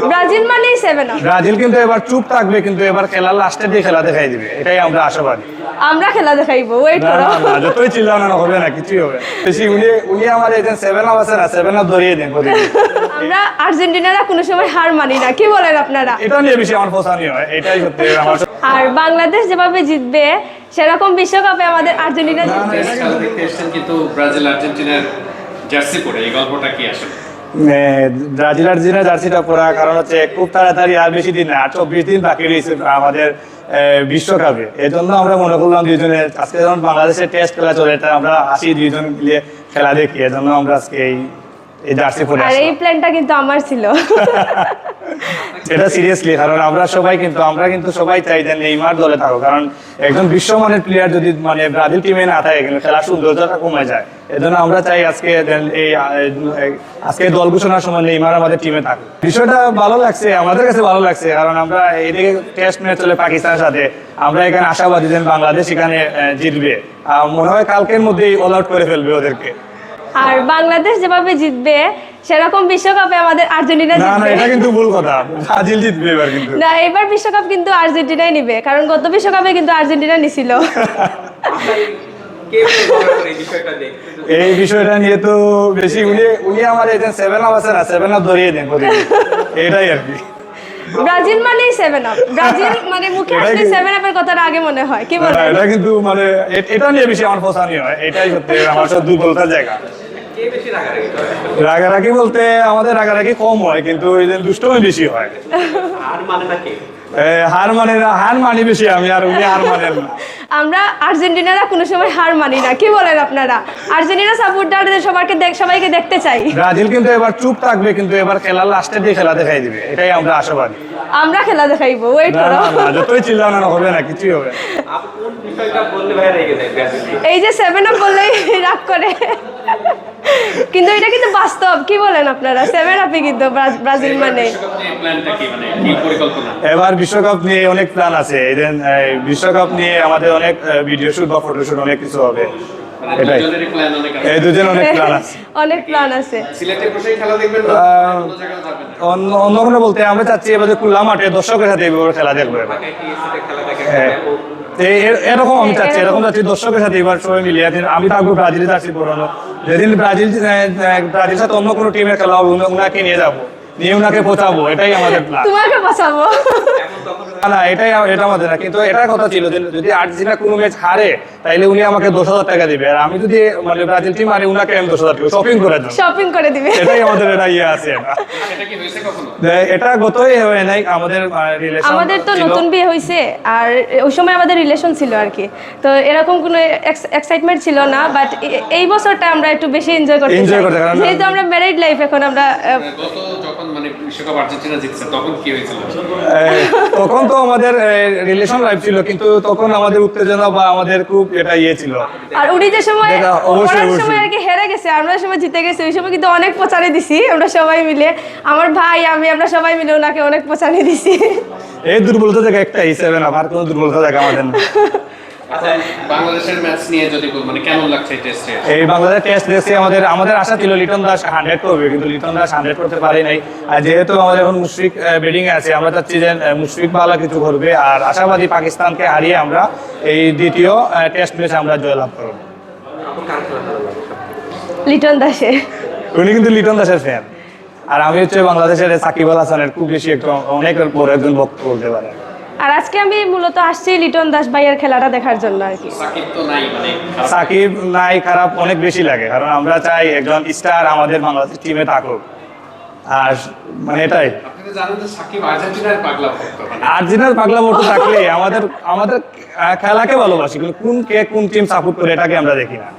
Brazil মানেই 7 up. Brazil কিন্তু এবার চুপ থাকবে, কিন্তু এবার খেলার লাস্টে দিয়ে খেলা দেখাই দিবে, এটাই আমরা আশাবাদী। আমরা খেলা দেখাইবো, ওয়েট না করো। না না, যতই চিল্লানো না হবে না, কিছুই হবে না। বেশি উনি আমার এই 7 আপ আছে না, 7 আপ ধরিয়ে দেন প্রতিদিন। আমরা আর্জেন্টিনারা কোনো সময় হার মানি না, কি বলেন আপনারা? এটা নিয়ে বেশি আমার পছন্দ হয়, এটাই সত্যি আমার। আর বাংলাদেশ যেভাবে জিতবে সেরকম বিশ্বকাপে আমাদের আর্জেন্টিনা জিতবে। খেলা দেখতে এসেছেন কিন্তু ব্রাজিল আর্জেন্টিনার জার্সি পরে, এই গল্পটা কি আসলে? ব্রাজিল আর্জেন্টিনা জার্সিটা পরা কারণ হচ্ছে খুব তাড়াতাড়ি, আর বেশি দিন না, 24 দিন বাকি রয়েছে আমাদের বিশ্বকাপে। এই জন্য আমরা মনে করলাম দুইজনে আজকে যখন বাংলাদেশের টেস্ট খেলা চলে, এটা আমরা আসি দুইজন মিলে খেলা দেখি, এই জন্য আমরা আজকে এই জার্সি পরে আর এই প্ল্যানটা কিন্তু আমার ছিল। এটা সিরিয়াসলি, কারণ আমরা কিন্তু সবাই চাই যে নেইমার দলে থাকো, কারণ একজন বিশ্বমানের প্লেয়ার যদি মানে ব্রাজিল টিমে না থাকে কিন্তু খেলার সৌন্দর্যটা কমে যায়। এজন্য আমরা চাই আজকে দল ঘোষণার সময় নেইমার আমাদের টিমে থাকে। বিষয়টা ভালো লাগছে, আমাদের কাছে ভালো লাগছে, কারণ আমরা এইদিকে টেস্ট ম্যাচ চলে পাকিস্তানের সাথে, আমরা এখানে আশাবাদী যে বাংলাদেশ এখানে জিতবে, মনে হয় কালকের মধ্যেই অল আউট করে ফেলবে ওদেরকে। আর বাংলাদেশ যেভাবে জিতবে সেরকম বিশ্বকাপে আমাদের আর্জেন্টিনা না না, জিতবে। এটা কিন্তু ভুল কথা, ব্রাজিল জিতবে এবার কিন্তু। না, এবার বিশ্বকাপ কিন্তু আর্জেন্টিনাই নিবে, কারণ গত বিশ্বকাপে কিন্তু আর্জেন্টিনা নিছিল। এই বিষয়টা নিয়ে তো বেশি উনি আমার এই 7 আপ আছে না, 7 আপ ধরিয়ে দেন প্রতিদিন, এটাই আর কি। ব্রাজিল মানেই 7 আপ। ব্রাজিল মানে মুখে আসলে 7 আপের কথাটা আগে মনে হয়, কি বলেন? এটা কিন্তু মানে এটা নিয়ে বেশি আমার পছন্দ হয়, এটাই সত্যি আমার সব দুর্বলতার জায়গা। রাগারাগি বলতে আমাদের রাগারাগি কম হয়, কিন্তু এই যে দুষ্টমি বেশি হয়। হার মানি বেশি আমি, আর উনি হার মানেন না। আমরা আর্জেন্টিনারা কোনো সময় হার মানি না, কি বলেন আপনারা? আর্জেন্টিনা সাপোর্টারদের সবাইকে দেখতে চাই। ব্রাজিল কিন্তু এবার চুপ থাকবে, কিন্তু এবার খেলার লাস্টে দিয়ে খেলা দেখাই দিবে, এটাই আমরা আশাবাদী। আমরা খেলা দেখাইবো, ওয়েট না করো। না না, যতই চিল্লানো না হবে না, কিছুই হবে না। এই যে 7 আপ বললেই রাগ করে, কিন্তু এটা কিন্তু বাস্তব, কি বলেন আপনারা? 7 আপই কিন্তু ব্রাজিল মানে। এবার বিশ্বকাপ নিয়ে অনেক প্ল্যান আছে, বিশ্বকাপ নিয়ে আমাদের অনেক ভিডিও শুট বা ফটো শুট অনেক কিছু হবে, এটাই এই দুজন অনেক প্ল্যান আছে। অনেক প্ল্যান আছে। অন্য কোনো বলতে আমরা চাচ্ছি এবার খোলা মাঠে দর্শকের সাথে এবার খেলা দেখবো এবার। এরকম আমি চাচ্ছি, এরকম চাচ্ছি দর্শকের সাথে এবার সবাই মিলিয়ে। আমি থাকবো ব্রাজিলের জার্সি পরানো, যেদিন ব্রাজিল সাথে অন্য কোনো টিমের খেলা হবে ওনাকে নিয়ে যাবো, নিয়ে ওনাকে পৌঁছাবো, এটাই আমাদের প্ল্যান। তোমাকে বাঁচাবো না, এটা আমাদের না, কিন্তু এটার কথা ছিল যে যদি আর্জেন্টিনা কোনো ম্যাচ হারে তাইলে উনি আমাকে 10,000 টাকা দিবে, আর আমি যদি মানে ব্রাজিল টিম হারে উনাকে আমি 10,000 টাকা শপিং করে দিবে, দিবে। এটাই আমাদের এটা ইয়ে আছে। এটা গতই হয় নাই, আমাদের রিলেশন, আমাদের তো নতুন বিয়ে হয়েছে, আর ওই সময় আমাদের রিলেশন ছিল আর কি, তো এরকম কোনো এক্সাইটমেন্ট ছিল না, বাট এই বছরটা আমরা একটু বেশি এনজয় করতে চাই, যেহেতু আমরা ম্যারিড লাইফ এখন আমরা। যখন মানে বিশ্বকাপ আর্জেন্টিনা জিতছে তখন কি হয়েছিল? তখন তো আমাদের রিলেশন লাইফ ছিল, কিন্তু তখন আমাদের উত্তেজনা বা আমাদের খুব এটা ইয়ে ছিল। আর উনি যে সময় অবশ্যই আর কি হেরে গেছে, আমরা সময় জিতে গেছি, ওই সময় কিন্তু অনেক প্রচারে দিছি আমরা সবাই মিলে, আমার ভাই আমরা সবাই মিলে ওনাকে অনেক প্রচারে দিছি। এই দুর্বলতা জায়গা একটাই 7 আপ, আর কোনো দুর্বলতা জায়গা আমাদের না। বাংলাদেশের ম্যাচ নিয়ে যদি মানে কেমন লাগছে টেস্টে? এই বাংলাদেশ টেস্ট দেখে আমাদের আশা ছিল লিটন দাস 100 করবে, কিন্তু লিটন দাস 100 করতে পারে নাই। আর যেহেতু আমাদের এখন মুশফিক ব্যাটিং এ আছে, আমরা চাচ্ছি যে মুশফিক ভালো কিছু করবে, আর আশাবাদী পাকিস্তানকে হারিয়ে আমরা এই দ্বিতীয় টেস্ট ম্যাচে আমরা জয়লাভ করব। লিটন দাসে, উনি কিন্তু লিটন দাসের ফ্যান, আর আমি হচ্ছে বাংলাদেশের সাকিব আল হাসানের খুব বেশি অনেক বড় একজন ভক্ত বলতে পারে। আর আজকে আমি মূলত আসছি লিটন দাস ভাইয়ের খেলাটা দেখার জন্য আর কি। সাকিব নাই খারাপ অনেক বেশি লাগে, কারণ আমরা চাই একজন স্টার আমাদের বাংলাদেশ টিমে থাকুক, আর মানে এটাই। আর্জেন্টিনার পাগলা ভক্ত থাকলে আমাদের খেলাকে ভালোবাসি, কিন্তু কোন টিম সাপোর্ট করে এটাকে আমরা দেখি না।